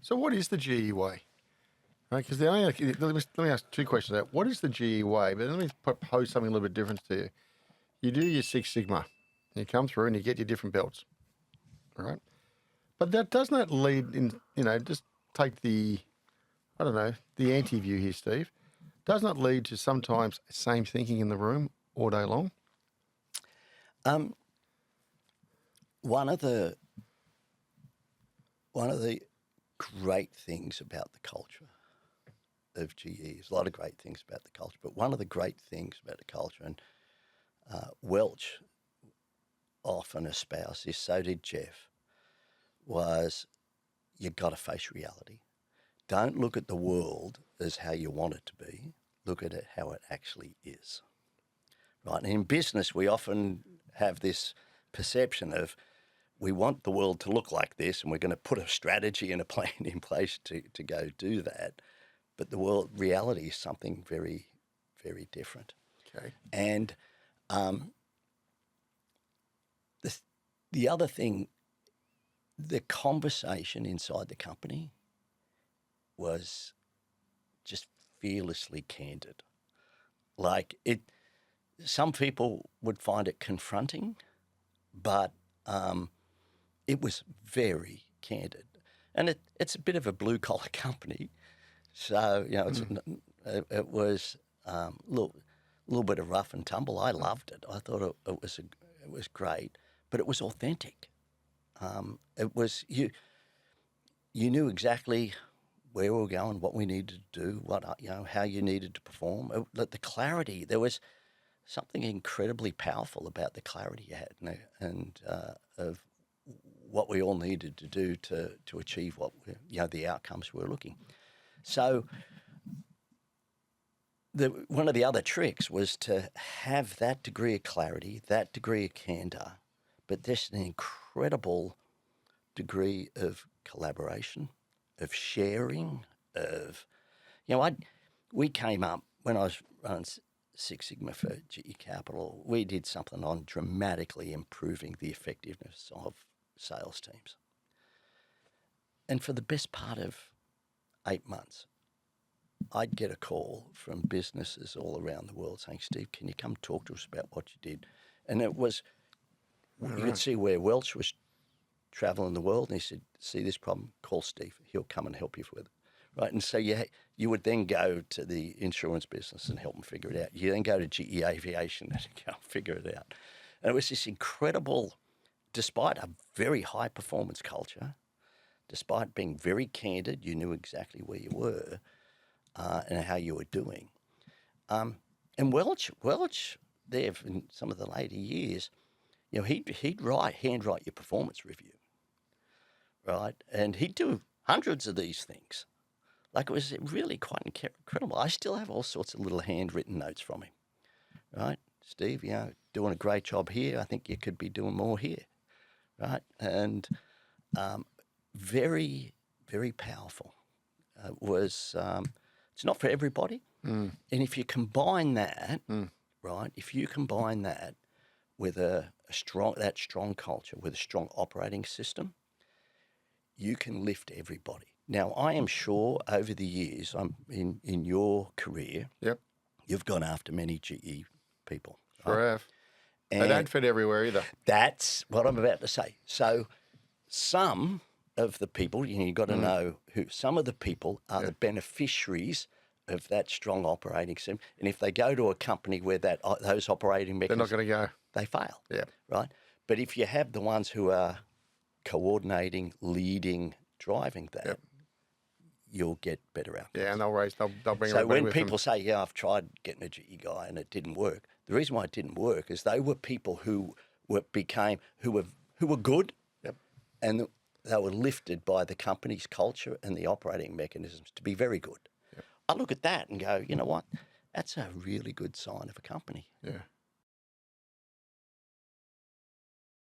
So what is the GE way? Right, because let me ask two questions. What is the GE way? But let me pose something a little bit different to you. You do your Six Sigma, you come through and you get your different belts, all right? But that does not lead in, just take the anti-view here, Steve. Does not lead to sometimes same thinking in the room all day long? One of the great things about the culture of GE, there's a lot of great things about the culture, but one of the great things about the culture, and Welch often espoused this, so did Jeff, was you've got to face reality. Don't look at the world as how you want it to be. Look at it how it actually is. Right? And in business, we often have this perception of we want the world to look like this and we're going to put a strategy and a plan in place to go do that. But the reality is something very, very different. Okay. And the other thing, the conversation inside the company was just fearlessly candid. Like some people would find it confronting, but it was very candid. And it's a bit of a blue-collar company. So, it was a little bit of rough and tumble. I loved it. I thought it was great, but it was authentic. It was you knew exactly where we were going, what we needed to do, how you needed to perform. The clarity, there was something incredibly powerful about the clarity you had, and of what we all needed to do to achieve the outcomes we were looking. So one of the other tricks was to have that degree of clarity, that degree of candor, but there's an incredible degree of collaboration, of sharing, we came up, when I was running Six Sigma for GE Capital, we did something on dramatically improving the effectiveness of sales teams. And for the best part of 8 months, I'd get a call from businesses all around the world saying, Steve, can you come talk to us about what you did? And it was, you could see where Welch was traveling the world, and he said, see this problem, call Steve. He'll come and help you with it. Right? And so you would then go to the insurance business and help them figure it out. You then go to GE Aviation and go figure it out. And it was this incredible, despite a very high performance culture, despite being very candid, you knew exactly where you were and how you were doing. And Welch there in some of the later years, he'd handwrite your performance review, right? And he'd do hundreds of these things. Like, it was really quite incredible. I still have all sorts of little handwritten notes from him, right? Steve, doing a great job here. I think you could be doing more here, right? And very, very powerful. It's not for everybody. And if you combine that, right, with a strong culture, with a strong operating system, you can lift everybody. Now, I am sure over the years, in your career, you've gone after many GE people. Sure have. They don't fit everywhere either. That's what I'm about to say. So some of the people, you've got to know who, some of the people are the beneficiaries of that strong operating system. And if they go to a company where those operating mechanisms, they're not going to go. They fail. Yeah. Right? But if you have the ones who are coordinating, leading, driving that, you'll get better outcomes. Yeah, and they'll bring everybody So when with people them. say, I've tried getting a GE guy and it didn't work, the reason why it didn't work is they were people who were good, and they were lifted by the company's culture and the operating mechanisms to be very good. I look at that and go, you know what? That's a really good sign of a company. Yeah.